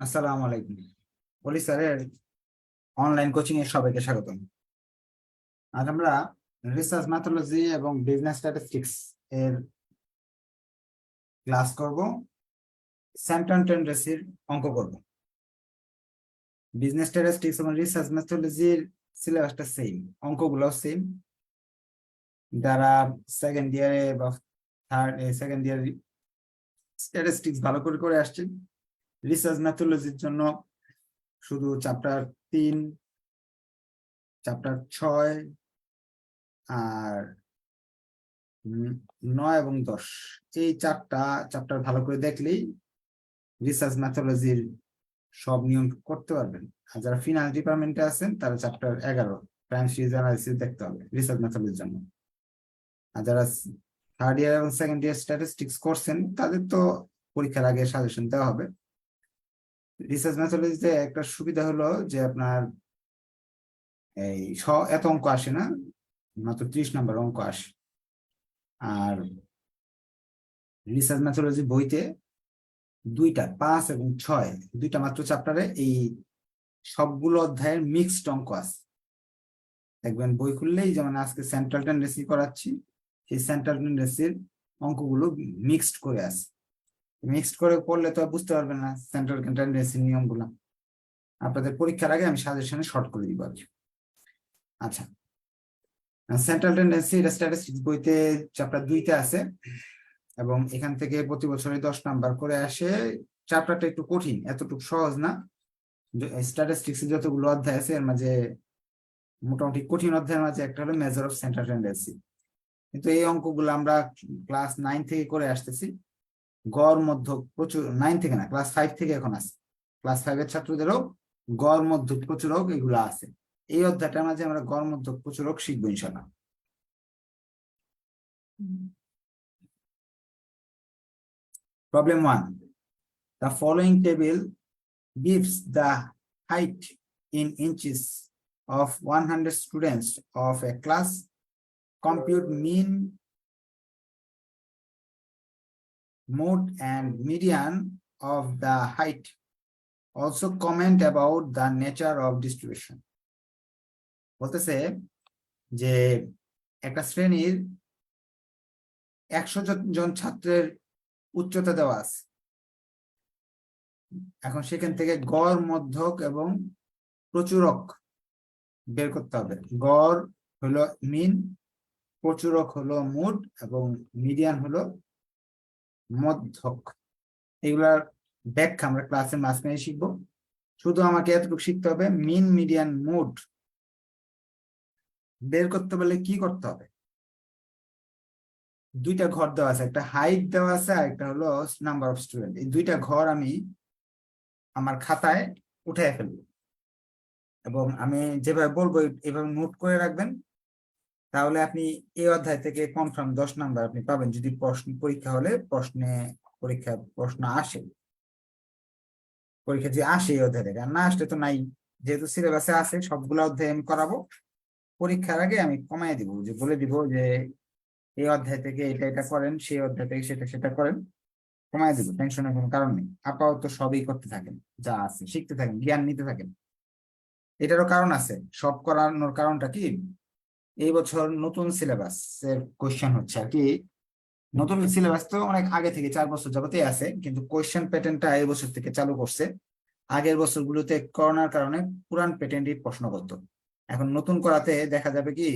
আসসালামু আলাইকুম। বলি স্যারের অনলাইন কোচিং এর সবাইকে স্বাগতম। আজ আমরা রিসার্চ ম্যাথোলজি এবং বিজনেস স্ট্যাটিস্টিক্স এর ক্লাস করব। সেন্ট্রাল টেন্ডেন্সির অঙ্ক করব। বিজনেস স্ট্যাটিস্টিক্স এবং রিসার্চ ম্যাথোলজির সিলেবাসটা সেম, অঙ্কগুলো সেম। যারা সেকেন্ড ইয়ারে বা সেকেন্ড ইয়ার স্ট্যাটিস্টিক্স ভালো করে করে আসছেন, রিসার্চ ম্যাথোলজির জন্য শুধু চ্যাপ্টার 3, চ্যাপ্টার 6 আর 9 এবং 10, এই চারটা চ্যাপ্টার ভালো করে দেখলেই রিসার্চ ম্যাথোলজির সব নিয়ম করতে পারবেন। আর যারা ফিনান্স ডিপার্টমেন্টে আছেন তারা চ্যাপ্টার 11 প্রাইম সিরিজ অ্যানালিসিস দেখতে হবে রিসার্চ মেথডের জন্য। আর যারা থার্ড ইয়ার এবং সেকেন্ড ইয়ার স্ট্যাটিস্টিক্স করছেন তাদের তো পরীক্ষার আগে সাজেশন দেওয়া হবে। রিসার্চ মেথোলজিতে একটা সুবিধা হলো যে আপনার এই এত অঙ্ক আসে না, মাত্র 30 নম্বর অঙ্ক আসে। আর রিসার্চ মেথোলজি বইতে 2টা 5 এবং 6 2টা মাত্র চ্যাপ্টারে এই সবগুলো অধ্যায়ের মিক্সড অঙ্ক আছে। দেখবেন বই খুললেই, যেমন আজকে সেন্ট্রাল টেন্ডেন্সি করাচ্ছি, সেই সেন্ট্রাল টেন্ডেন্সির অঙ্কগুলো মিক্সড করে আছে। মিক্সড করে পড়লে তো বুঝতে পারবেন না সেন্ট্রাল টেন্ডেন্সির নিয়মগুলো। আপনাদের পরীক্ষার আগে আমি সাজেশনে শর্ট করে দিব আর কি। আচ্ছা, সেন্ট্রাল টেন্ডেন্সি এটা স্ট্যাটিস্টিক্স বইতে চ্যাপ্টার 2তে আছে এবং এখান থেকে প্রতি বছরই 10 নাম্বার করে আসে। চ্যাপ্টারটা একটু কঠিন, এতটুকু সহজ না। স্ট্যাটিস্টিক্স যতগুলো অধ্যায় আছে এর মাঝে মোটামুটি কঠিন অধ্যায়ের মাঝে একটা হলো মেজার অফ সেন্ট্রাল টেন্ডেন্সি। কিন্তু এই অঙ্কগুলো আমরা ক্লাস 9 থেকে করে আসতেছি। গড় মধ্য প্রচুর 9 থেকে না, ক্লাস 5 থেকে এখন আছে। ক্লাস 5 এর ছাত্রদেরও গড় মধ্য প্রচুরক এগুলো আছে। এই অধ্যায়টার মাঝে আমরা গড় মধ্য প্রচুরক শিখবো ইনশাল্লাহ। Problem 1, the following table gives the height in inches of 100 students of a class. Compute mean, mode and median of the height. Also comment about the nature of distribution. বলতেছে যে একটা শ্রেণীর 100 জন ছাত্রের উচ্চতা দেওয়া আছে। এখন সেখান থেকে গড়, মধ্যক এবং প্রচুরক বের করতে হবে। গড় হলো মিন, প্রচুরক হলো মোড এবং মিডিয়ান হলো মধ্যক। এগুলার ব্যাখ্যা আমরা ক্লাসের মাঝখানে শিখবো। শুধু আমাকে এতটুকু শিখতে হবে, মিন, মিডিয়ান, মোড বের করতে পারলে কি করতে হবে। 2টা ঘর দেওয়া আছে, একটা হাইট দেওয়া আছে আর একটা হলো নাম্বার অফ স্টুডেন্ট। এই 2টা ঘর আমি আমার খাতায় উঠে ফেলবো এবং আমি যেভাবে বলবো এভাবে নোট করে রাখবেন। তাহলে আপনি এই অধ্যায় থেকে কনফার্ম 10 নাম্বার আপনি পাবেন যদি পরীক্ষা হলে প্রশ্ন আসে। পরীক্ষা যে আসে এই অধ্যায় থেকে, আর না আসলে তো নাই। যেহেতু সিলেবাসে আছে সবগুলো অধ্যায় আমি করাবো। পরীক্ষার আগে আমি কমাই দিব, যে বলে দিব যে এই অধ্যায় থেকে এটা এটা করেন, সেই অধ্যায় থেকে সেটা সেটা করেন, কমাই দিব। টেনশনের কোনো কারণ নেই। আপাতত সবই করতে থাকেন, যা আছে শিখতে থাকেন, জ্ঞান নিতে থাকেন। এটারও কারণ আছে। সব করানোর কারণটা কি, এই বছর নতুন সিলেবাস এর কোয়েশ্চেন হচ্ছে আর কি। নতুন সিলেবাস তো অনেক আগে থেকে 4 বছর যাবতই আছে, কিন্তু কোয়েশ্চেন প্যাটার্নটা এই বছর থেকে চালু করছে। আগের বছরগুলোতে করোনার কারণে পুরান প্যাটার্নই প্রশ্ন করতো। এখন নতুন করাতে দেখা যাবে কি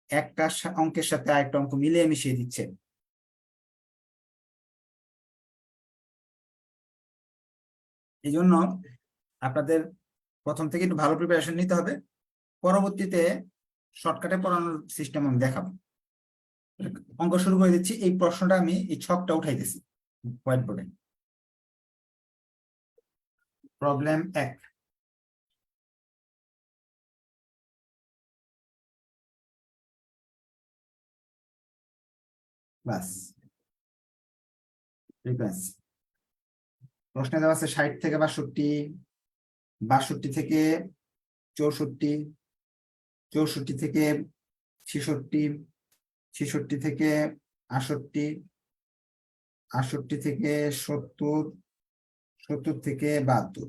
একটা অঙ্কের সাথে আরেকটা অঙ্ক মিলিয়ে মিশিয়ে দিচ্ছে। এই জন্য আপনাদের প্রথম থেকে একটু ভালো প্রিপারেশন নিতে হবে। পরবর্তীতে শর্টকাটে পড়ানোর সিস্টেম আমি দেখাবো। অঙ্ক শুরু করে দিচ্ছি। এই প্রশ্নটা আমি এই ছকটা উঠাইতেছি হোয়াইট বোর্ডে। প্রবলেম 1, বাস ফ্রিকোয়েন্সি। প্রশ্নে দেওয়া আছে 60 থেকে 62, 62 থেকে 64, 64 থেকে 66, 66 থেকে 68, 68 থেকে 70, 70 থেকে 72,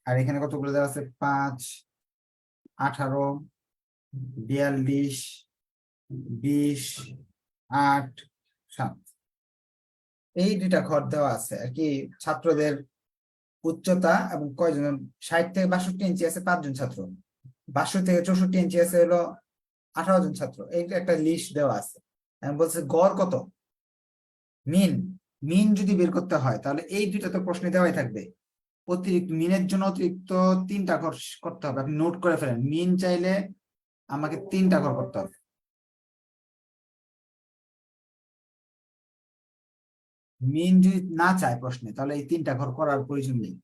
আর এখানে কতগুলো দেওয়া আছে? 5, 18, 42, 20, 8, 7। এই দুইটা ঘর দেওয়া আছে আর কি। ছাত্রদের উচ্চতা এবং কয়জন, 60 থেকে 62 ইঞ্চি আছে 5 জন ছাত্র, 62 থেকে 64 ইঞ্চি আছে হলো 18 জন ছাত্র। এই একটা লিস্ট দেওয়া আছে। আমি বলছি গড় কত, মিন। মিন যদি বের করতে হয় তাহলে এই দুইটা তো প্রশ্নে দেওয়াই থাকবে। অতিরিক্ত মিনের জন্য অতিরিক্ত 3টা ঘর করতে হবে। আপনি নোট করে ফেলেন, মিন চাইলে আমাকে 3টা ঘর করতে হবে। মিন যদি না চায় প্রশ্নে তাহলে এই 3টা ঘর করার প্রয়োজন নেই।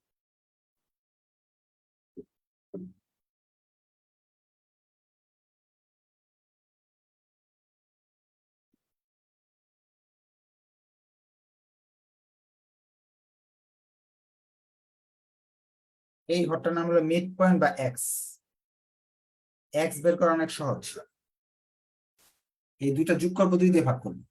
এই ঘরটার নাম হলো মিড পয়েন্ট বা এক্স। এক্স বের করা অনেক সহজ। এই দুইটা যোগ করবো, 2 দিয়ে ভাগ করবো।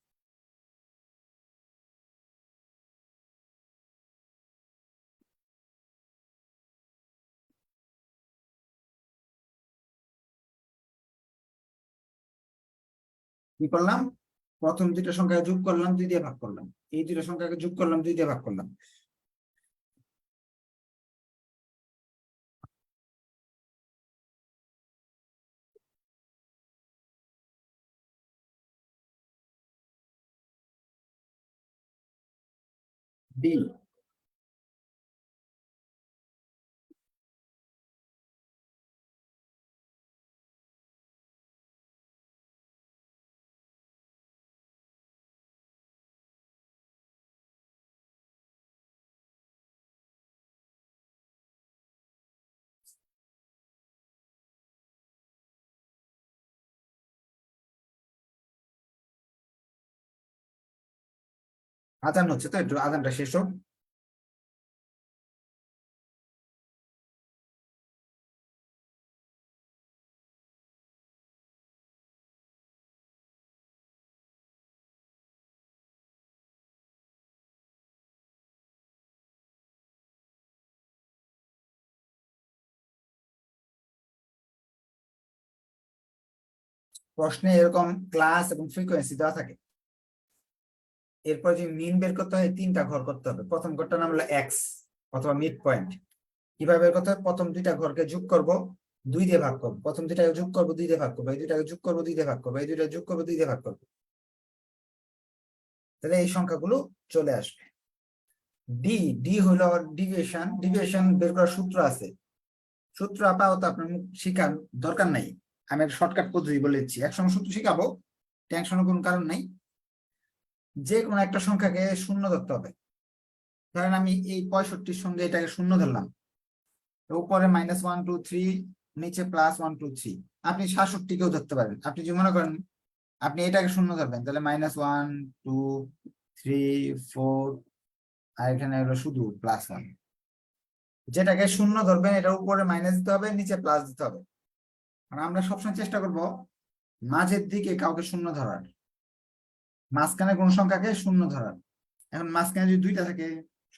কি করলাম? প্রথম দুইটা সংখ্যা যোগ করলাম, 2 দিয়ে ভাগ করলাম। এই দুইটা সংখ্যাকে যোগ করলাম, 2 দিয়ে ভাগ করলাম। ডি। আজান হচ্ছে তো, একটু আজানটা শেষ হোক। প্রশ্নে এরকম ক্লাস এবং ফ্রিকোয়েন্সি দেওয়া থাকে। এরপর যে মিন বের করতে হয়, 3টা ঘর করতে হবে। প্রথম ঘরটার নাম হলো এক্স অথবা মিড পয়েন্ট। কিভাবে বের করতে হয়? প্রথম 2টা ঘরকে যোগ করব, 2 দিয়ে ভাগ করবো। প্রথম 2টাকে যোগ করবো, 2 দিয়ে ভাগ করবো। এই 2টাকে যোগ করবো, 2 দিয়ে ভাগ করবো। এই 2টা যোগ করবো, 2 দিয়ে ভাগ করবো। তাহলে এই সংখ্যাগুলো চলে আসবে। ডি। ডি হলো ডিভিয়েশন। ডিভিয়েশন বের করার সূত্র আছে। সূত্র আপাতত আপনার শিখার দরকার নাই, আমি একটা শর্টকাট পদ্ধতি বলে দিচ্ছি। একসঙ্গে সূত্র শিখাবো, টেনশনের কোনো কারণ নাই। যে কোনো একটা সংখ্যাকে শূন্য ধরতে হবে। ধরেন আমি এই 65-র সঙ্গে এটাকে শূন্য ধরলাম, উপরে -1 2 3, নিচে +1 2 3। আপনি 67-কেও ধরতে পারেন। আপনি যদি মনে করেন আপনি এটাকে শূন্য ধরবেন, তাহলে -1 2 3 4, আর এখানে হলো শুধু +1। যেটাকে শূন্য ধরবেন এটা উপরে মাইনাস দিতে হবে, নিচে প্লাস দিতে হবে। আর আমরা সবসময় চেষ্টা করব মাঝের দিকে কাউকে শূন্য ধরার, মাঝখানে কোন সংখ্যাকে শূন্য ধরার। এখন মাঝখানে যদি 2টা থাকে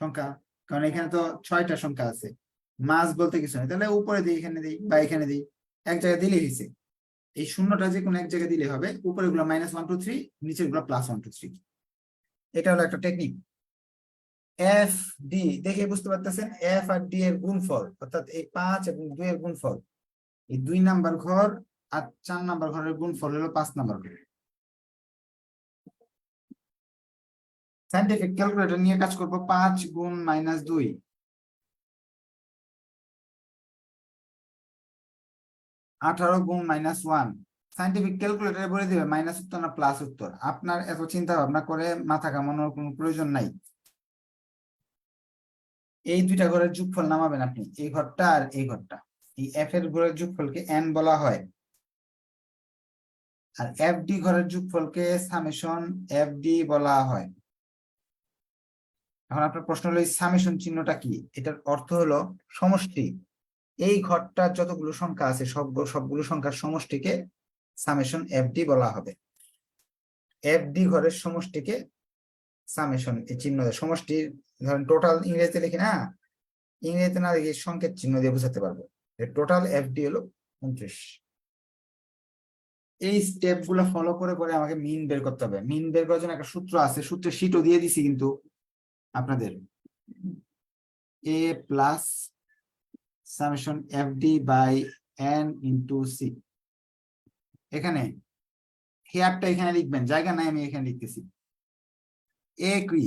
সংখ্যা, কারণ এখানে তো 6টা সংখ্যা আছে, মাঝ বলতে কিছু নেই, তাহলে উপরে দিই, এখানে দিই বা এখানে দিই, এক জায়গায় দিলেই হয়েছে। এই শূন্যটা যে কোনো এক জায়গায় দিলে হবে। উপরে গুলো -1 2 3, নিচের গুলো +1 2 3। এটা হলো একটা টেকনিক। এফ ডি দেখে বুঝতে পারতেছেন, এফ আর ডি এর গুণফল, অর্থাৎ এই 5 এবং 2 এর গুণফল, এই 2 নাম্বার ঘর আর 4 নাম্বার ঘরের গুণফল হলো 5 নাম্বার ঘর। সাইন্টিফিক ক্যালকুলেটর নিয়ে কাজ করব। 5 গুণ -2, 18 গুণ -1। সাইন্টিফিক ক্যালকুলেটরে বলে দিবে মাইনাস উত্তর না প্লাস উত্তর। আপনার এত চিন্তা ভাবনা করে মাথা কামানোর কোনো প্রয়োজন নাই। এই 2টা ঘরের যোগফল নামাবেন আপনি, এই ঘরটা আর এই ঘরটা। এই এফ এর ঘরের যোগফলকে এন বলা হয়, আর এফ ডি ঘরের যোগফলকে সামেশন এফ ডি বলা হয়। এখন আপনার প্রশ্ন হলো এই সামেশন চিহ্নটা কি? এটার অর্থ হলো সমষ্টি। এই ঘরটার যতগুলো সংখ্যা আছে সবগুলো সংখ্যার সমষ্টিকে সামেশন এফ ডি বলা হবে। এফ ডি ঘরের সমষ্টিকে সামেশন এই চিহ্ন দিয়ে সমষ্টি, ধরেন টোটাল ইংরেজিতে লিখি না, ইংরেজিতে না লিখে সংকেত চিহ্ন দিয়ে বোঝাতে পারবো। টোটাল এফডি হলো 29। এই স্টেপ গুলো ফলো করে করে আমাকে মিন বের করতে হবে। মিন বের করার জন্য একটা সূত্র আছে, সূত্রের শীটও দিয়ে দিছি কিন্তু আপনাদের, A plus summation FD by N into C. এখানে হেয়ারটা এখানে লিখবেন, জায়গা নাই, আমি এখানে লিখতেছি। এ কি,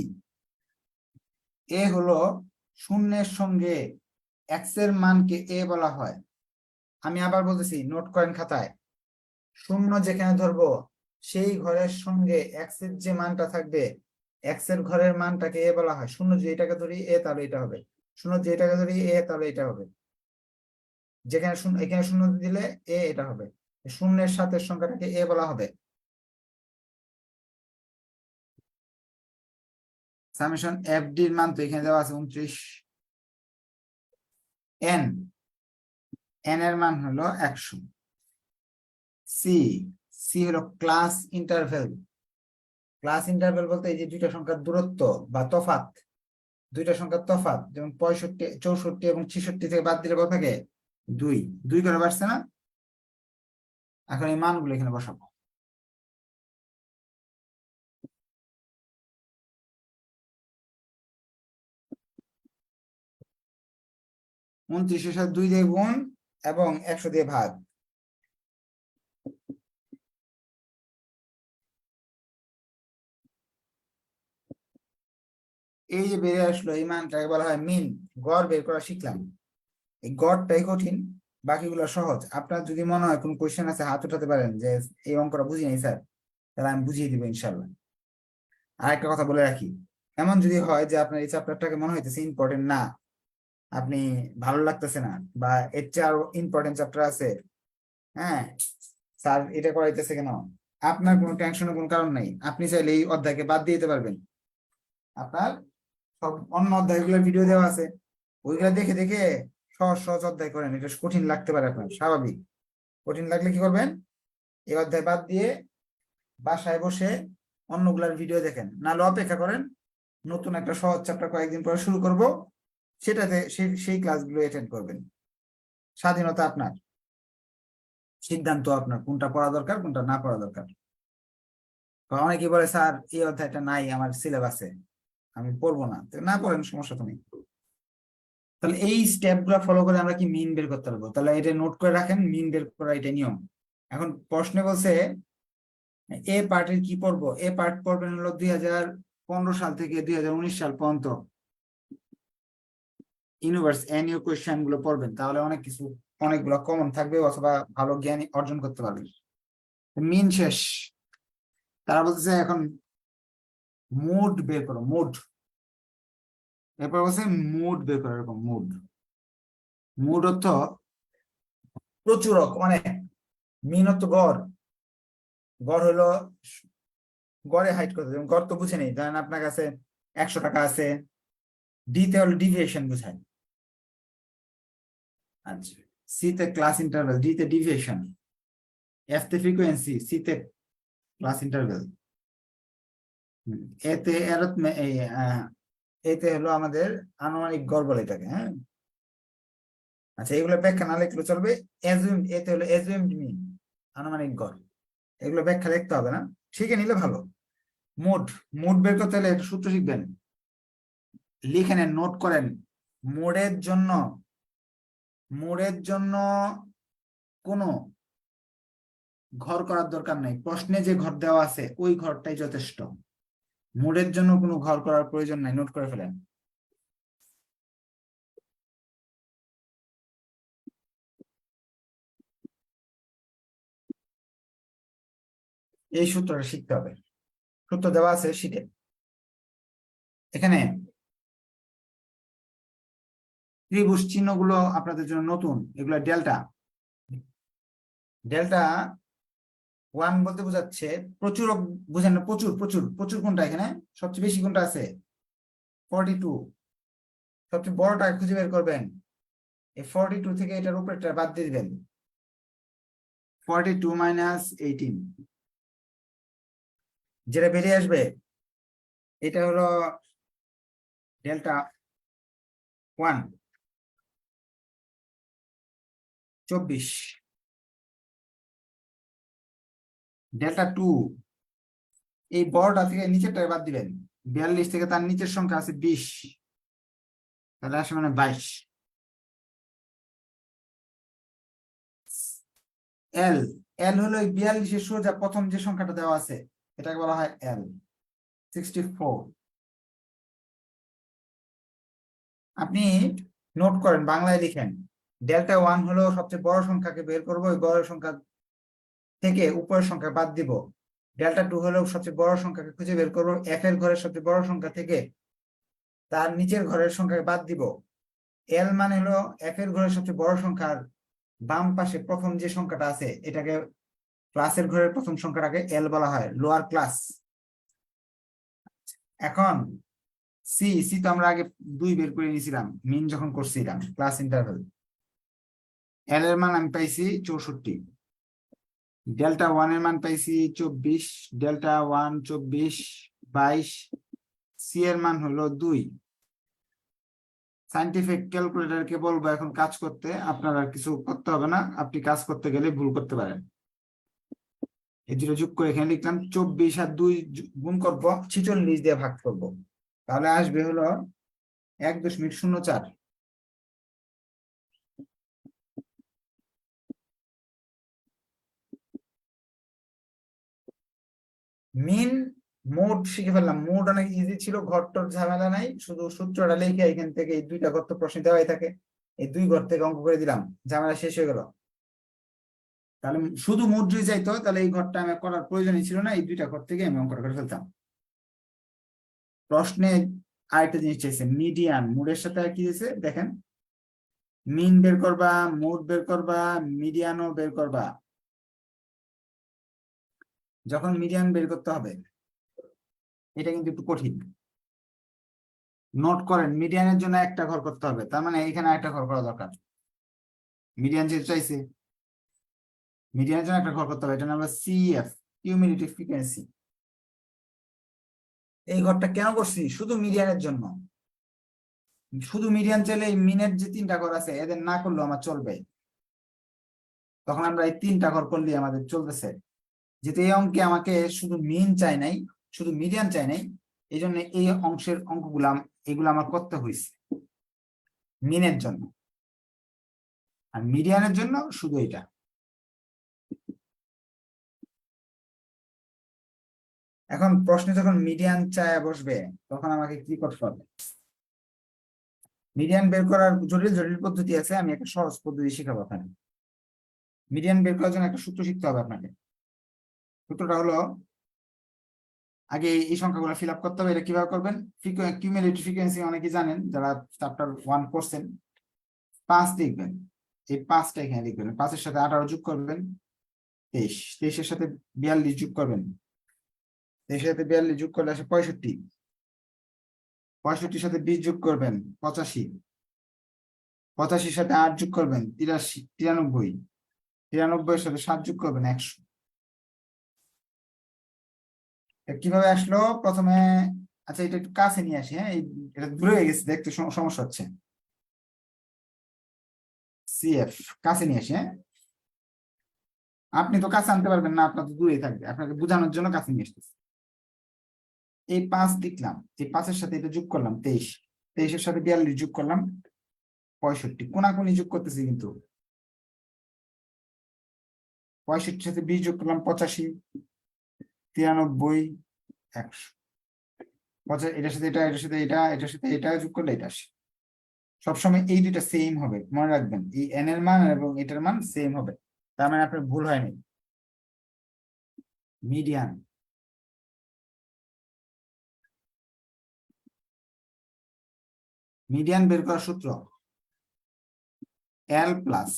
এ হলো শূন্যের সঙ্গে এক্স এর মানকে এ বলা হয়। আমি আবার বলতেছি, নোট করেন খাতায়, শূন্য যেখানে ধরবো সেই ঘরের সঙ্গে এক্স এর যে মানটা থাকবে, এক্স এর ঘরের মানটাকে এ বলা হয়। শূন্য যে এটাকে ধরি এ, তাহলে এটা হবে। শূন্য যে এটাকে ধরি এ, তাহলে এটা হবে। যেখানে শূন্য, এখানে শূন্য দিলে এ এটা হবে। শূন্যের সাথে সংখ্যাটাকে এ বলা হবে। সামেশন এফডি এর মান তো এখানে দেওয়া আছে 29। এন, এন এর মান হলো 100। সি, সি হলো ক্লাস ইন্টারভেল। ক্লাস ইন্টারভেল বলতে এই যে দুইটা সংখ্যার দূরত্ব বা তফাৎ, দুইটা সংখ্যার তফাৎ, যেমন 65, 64 এবং 66 থেকে বাদ দিলে কত থাকে? 2, 2 করে বাড়ছে না? এখন এই মানগুলো এখানে বসাবো। উনত্রিশের সাথে 2 দিয়ে গুণ এবং 100 দিয়ে ভাগ। এই যে বেরিয়ে আসলো, এই মানটাকে বলা হয় মিন। গড় বের করা শিখলাম, এই গড়টাই কঠিন, বাকিগুলো সহজ। আপনার যদি মনে হয় কোনো কোয়েশ্চেন আছে, হাত উঠাতে পারেন যে এই অঙ্কটা বুঝি নাই স্যার, তাহলে আমি বুঝিয়ে দিব ইনশাল্লাহ। আর একটা কথা বলে রাখি, এমন যদি হয় যে আপনার এই চ্যাপ্টারটাকে মনে হইতেছে ইম্পর্টেন্ট না, আপনি ভালো লাগতেছে না, বা এর চেয়ে আরো ইম্পর্টেন্ট চ্যাপ্টার আছে, হ্যাঁ স্যার এটা করাইতেছে কেন, আপনার কোনো টেনশনের কোনো কারণ নাই। আপনি চাইলে এই অধ্যায়কে বাদ দিয়ে দিতে পারবেন। আপনার সব অন্য অধ্যায়গুলোর ভিডিও দেওয়া আছে, ওইগুলো দেখে দেখে সহজ সহজ অধ্যায় করেন। এটা কঠিন লাগতে পারে আপনার, স্বাভাবিক। কঠিন লাগলে কি করবেন, এই অধ্যায় বাদ দিয়ে বাসায় বসে অন্যগুলার ভিডিও দেখেন, নাহলে অপেক্ষা করেন, নতুন একটা সহজ চ্যাপ্টার কয়েকদিন পরে শুরু করব, সেটাতে সেই ক্লাসগুলো অ্যাটেন্ড করবেন। স্বাধীনতা আপনার, সিদ্ধান্ত আপনার, কোনটা পড়া দরকার কোনটা না পড়া দরকার। অনেকেই বলে স্যার এই অধ্যায়টা নাই আমার সিলেবাসে, আমি পড়বো না, তো না পড়েন, সমস্যা তো নেই। তাহলে এই স্টেপ গুলা ফলো করে আমরা কি মিন বের করতে পারবো? তাহলে এটা নোট করে রাখেন, মিন বের করা এটা নিয়ম। এখন প্রশ্নে বলছে এ পার্টের কি পড়বো, এ পার্ট পড়বেন হলো 2015 সাল থেকে 2019 সাল পর্যন্ত ইউনিভার্স এনইউ কোয়েশ্চেন গুলো পড়বেন, তাহলে অনেক কিছু, অনেকগুলো কমন থাকবে, অথবা ভালো জ্ঞান অর্জন করতে পারবেন। মিন শেষ, তারা বলতেছে এখন মুড বের করো, মুড। এরপর বলছে মুড বের করো, এরকম মুড। মুড অর্থ প্রচুরক, মানে মিন অর্থ গড়। গড় হলো গড়ে হাইট কত, যেমন গড় তো বুঝে নেই, ধরেন আপনার কাছে 100 টাকা আছে, ডি তে হলো ডিভিয়েশন বুঝায়। আচ্ছা, সি তে ক্লাস ইন্টারভ্যাল, ডি তে ডিভিয়েশন, এফ তে ফ্রিকোয়েন্সি, সি তে ক্লাস ইন্টারভ্যাল, এতে এতে হলো আমাদের আনুমানিক গড় বলে এটাকে, হ্যাঁ। আচ্ছা, এগুলো ব্যাখ্যা না লিখলে চলবে। অ্যাজুম, এতে হলো অ্যাজুমড মিন, আনুমানিক গড়। এগুলো ব্যাখ্যা লিখতে হবে না, শিখে নিলে ভালো। মোড, মোড বের করতে হলে একটা সূত্র শিখবেন, লিখে নেন, নোট করেন। মোডের জন্য, মোডের জন্য কোনো ঘর করার দরকার নেই, প্রশ্নে যে ঘর দেওয়া আছে ওই ঘরটাই যথেষ্ট। মোডের জন্য কোনো ঘর করার প্রয়োজন নাই, নোট করে ফেলেন। এই সূত্রটা শিখতে হবে, সূত্র দেওয়া আছে শিটে। এখানে ত্রিভুজ চিহ্নগুলো আপনাদের জন্য নতুন, এগুলো ডেল্টা। ডেল্টা ওয়ান বলতে বোঝাচ্ছে প্রচুর, বুঝেন না, প্রচুর প্রচুর প্রচুর কোনটা, এখানে সবচেয়ে বেশি কোনটা আছে? 42। সবচেয়ে বড়টা খুঁজে বের করবেন, এই 42 থেকে এটার উপরেরটা বাদ দিয়ে দিবেন, 42 মাইনাস 18, যেটা বেরিয়ে আসবে এটা হলো ডেল্টা 1 24, ডেল্টা 2 এই বড়টা থেকে নিচেরটা বাদ দিবেন, 42 থেকে তার নিচের সংখ্যা আছে 20, তাহলে আসে মানে 22। এল, এল হলো 42-এর সোজা প্রথম যে সংখ্যাটা দেওয়া আছে এটাকে বলা হয় এল, 64। আপনি নোট করেন, বাংলায় লিখেন ডেল্টা 1 হলো সবচেয়ে বড় সংখ্যাকে বের করবো, ওই বড় সংখ্যা থেকে উপরের সংখ্যা বাদ দিব। ডেল্টা 2 হলো সবচেয়ে বড় সংখ্যাকে খুঁজে বের করবো, এফ এর ঘরের সবচেয়ে বড় সংখ্যা থেকে তার নিচের ঘরের সংখ্যাকে বাদ দিব। এল মানে হলো এফ এর ঘরের সবচেয়ে বড় সংখ্যার বাম পাশে প্রথম যে সংখ্যাটা আছে এটাকে, ক্লাসের ঘরের প্রথম সংখ্যাটাকে এল বলা হয়, লোয়ার ক্লাস। এখন সি, সি তো আমরা আগে 2 বের করে নিয়েছিলাম মিন যখন করছিলাম ক্লাস ইন্টারভেল। এল এর মান আমি পাইছি 64, ডেল্টা 1 এর মান পাইছি 24, ডেল্টা 1 24 22, সি এর মান হলো 2। সাইন্টিফিক ক্যালকুলেটরকে বলবো এখন কাজ করতে, আপনার আর কিছু করতে হবে না, আপনি কাজ করতে গেলে ভুল করতে পারেন। এই দুটো যোগ করে এখানে লিখলাম 24 আর 2 গুণ করবো 46 দিয়ে ভাগ করব, তাহলে আসবে হলো 1.04। মিন মোড শিখে ফেললাম, মোড অনেক ইজি ছিল, ঘরটর ঝামেলা নাই, শুধু সূত্রটা লিখে এখান থেকে এই 2টা ঘর তো প্রশ্ন দেওয়াই থাকে, এই 2 ঘর থেকে অঙ্ক করে দিলাম, ঝামেলা শেষ হয়ে গেল। তাহলে শুধু মোড যদি চাইতো তাহলে এই ঘরটা আমার করার প্রয়োজনই ছিল না, এই 2টা ঘর থেকে আমি অঙ্কটা করে ফেলতাম। প্রশ্নে আরেকটা জিনিস চাইছে, মিডিয়ান, মোডের সাথে আর কি দিয়েছে দেখেন, মিন বের করবা, মোড বের করবা, মিডিয়ানও বের করবা। যখন মিডিয়ান বের করতে হবে এটা কিন্তু একটু কঠিন, নোট করেন মিডিয়ানের জন্য একটা ঘর করতে হবে, তার মানে এখানে একটা ঘর করা দরকার। মিডিয়ান যেহেতু চাইছে মিডিয়ানের জন্য একটা ঘর করতে হবে, এটা নাম সিএফ, কিউমুলেটিভ ফ্রিকোয়েন্সি। এই ঘরটা কেন করছি? শুধু মিডিয়ানের জন্য। শুধু মিডিয়ান চাইলে এই মিনের যে 3টা ঘর আছে এদের না করলেও আমার চলবে, তখন আমরা এই 3টা ঘর করলেই আমাদের চলতেছে। যেহেতু এই অঙ্কে আমাকে শুধু মিন চাই নাই, শুধু মিডিয়ান চাই নাই, এই জন্য এই অংশের অঙ্কগুলা এগুলো আমার করতে হয়েছে মিনের জন্য, আর মিডিয়ানের জন্য শুধু এটা। এখন প্রশ্নে যখন মিডিয়ান চায় বসবে তখন আমাকে কি করতে হবে? মিডিয়ান বের করার জটিল জটিল পদ্ধতি আছে, আমি একটা সহজ পদ্ধতি শিখাবো আপনাকে। মিডিয়ান বের করার জন্য একটা সূত্র শিখতে হবে আপনাকে। সূত্রটা হলো, আগে এই সংখ্যাগুলো ফিল আপ করতে হবে। এটা কিভাবে করবেন? কিউমুলেটিভ ফ্রিকোয়েন্সি অনেকে জানেন যারা চ্যাপ্টার 1 করছেন। 5 লিখবেন, এই 5টা এখানে লিখবেন, 5-এর সাথে 18 যোগ করবেন 23, 23-এর সাথে 42 যোগ করবেন, 23-এর সাথে 42 যোগ করলে আসে 65, 65-এর সাথে 20 যোগ করবেন 85, 85-এর সাথে 8 যোগ করবেন 83, 93, 93-এর সাথে 7 যোগ করবেন 100। কিভাবে আসলো প্রথমে? আচ্ছা এটা একটু কাছে নিয়ে আসি, হ্যাঁ এটা দূরে হয়ে গেছে দেখতে সমস্যা হচ্ছে। সিএফ কাছে নিয়ে আসি, হ্যাঁ আপনি তো কাছে আনতে পারবেন না, আপনার তো দূরেই থাকবে, আপনাকে বোঝানোর জন্য কাছে নিয়ে আসতেছে। এই 5 লিখলাম, এই 5-এর সাথে এটা যোগ করলাম 23, 23-এর সাথে 42 যোগ করলাম 65, কোনাকুনি যোগ করতেছি কিন্তু, 65-এর সাথে 20 যোগ করলাম 85, 93, 100। এটার সাথে এটা, এটার সাথে এটা, এটার সাথে এটা যোগ করলে এটা আসে। সবসময় এই দুইটা সেম হবে, মনে রাখবেন, এই এন এর মান এবং এটার মান সেম হবে, তার মানে আপনার ভুল হয়নি। মিডিয়ান, মিডিয়ান বের করার সূত্র L plus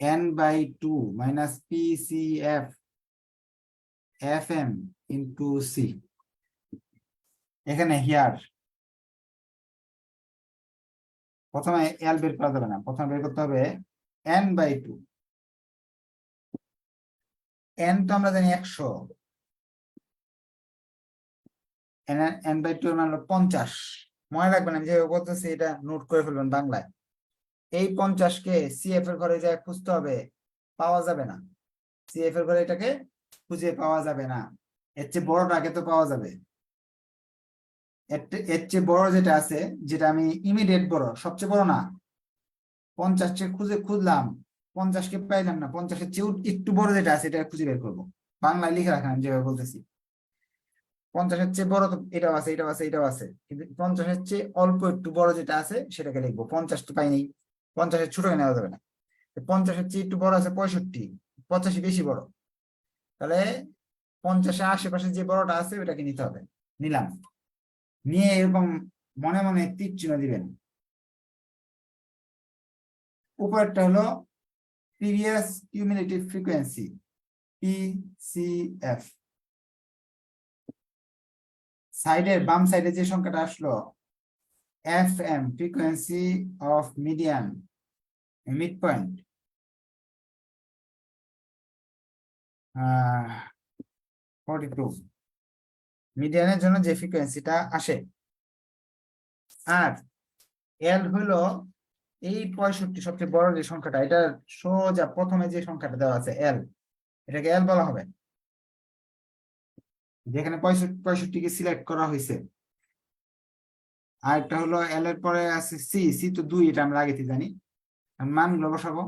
n/2 minus PCF FM into C. এখানে হিয়ার প্রথমে এল বের করা যাবে না, প্রথমে বের করতে হবে n/2। n তো আমরা জানি 100, n/2 হলো 50। মনে রাখবেন, আমি যেভাবে বলতেছি এটা নোট করে ফেলবেন বাংলায়। এই 50কে সিএফ এর ঘরে যা খুঁজতে হবে, পাওয়া যাবে না। সিএফ এর ঘরে এটাকে খুঁজে পাওয়া যাবে না। এর চেয়ে বড়টাকে তো পাওয়া যাবে। এর চেয়ে বড় যেটা আছে, যেটা আমি ইমিডিয়েট বড়, সবচেয়ে বড় না, 50 খুঁজলাম, 50কে পাইলাম না, 50-এর চেয়ে একটু বড় যেটা আছে এটা খুঁজে বের করবো। বাংলায় লিখে রাখেন আমি যেভাবে বলতেছি। 50-এর চেয়ে বড় তো এটাও আছে, এটাও আছে, এটাও আছে, কিন্তু 50-এর চেয়ে অল্প একটু বড় যেটা আছে সেটাকে লিখবো। 50 তো পাইনি, 50-এর ছোট নেওয়া যাবে না। 50-এর চেয়ে একটু বড় আছে 65, 85 বেশি বড়। তাহলে 50-এর আশেপাশে যে বড়টা আছে ওটাকে নিতে হবে। নিলাম, নিয়ে এরকম মনে মনে তীর চিহ্ন দিবেন। উপরেরটা হলো প্রিভিয়াস কিউমুলেটিভ ফ্রিকোয়েন্সি, পিসিএফ। সাইডের বাম সাইডে যে সংখ্যাটা আসলো, FM, frequency of median, mid point, 42, মিডিয়ানের জন্য যে ফ্রিকোয়েন্সিটা আসে। আর এল হলো এই 65 সবচেয়ে বড় যে সংখ্যাটা, এটা সোজা প্রথমে যে সংখ্যাটা দেওয়া আছে এল, এটাকে এল বলা হবে। যেখানে 65 কে সিলেক্ট করা হয়েছে। আর একটা হলো এল এর পরে আছে সি, সি তো 2, এটা আমরা আগে থেকে জানি। মানগুলো বসাবো।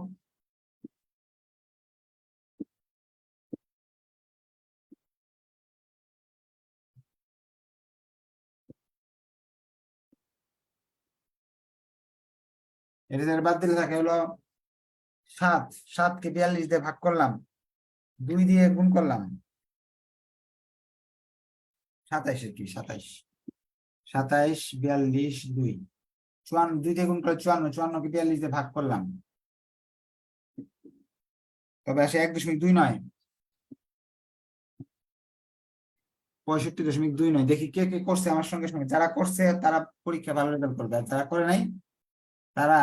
এটা যারা বাদ দিলে থাকে হলো 7, 7কে 42 দিয়ে ভাগ করলাম, 2 দিয়ে গুণ করলাম, 27 কি 27, 27, 42, 2, 54, 2 দিয়ে গুণ করে 54, 54কে 42 দিয়ে ভাগ করলাম, তবে আসে 1.29, 65.29। দেখি কে কে করছে আমার সঙ্গে সঙ্গে। যারা করছে তারা পরীক্ষা ভালো রেজাল্ট করবে, আর যারা করে নাই তারা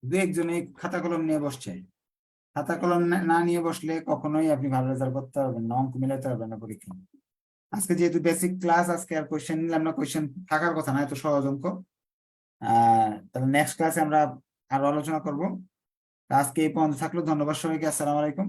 দু একজনে খাতা কলম নিয়ে বসছে। খাতা কলম না নিয়ে বসলে কখনোই আপনি ভালো রেজাল্ট করতে পারবেন না, অঙ্ক মিলাতে পারবেন না পরীক্ষা। আজকে যেহেতু বেসিক ক্লাস, আজকে আর কোয়েশ্চেন নিলাম না, কোয়েশ্চেন থাকার কথা না, এত সহজ অঙ্ক। তাহলে নেক্সট ক্লাসে আমরা আরো আলোচনা করব। আজকে এই পর্যন্ত থাকলো। ধন্যবাদ সবাইকে। আসসালামু আলাইকুম।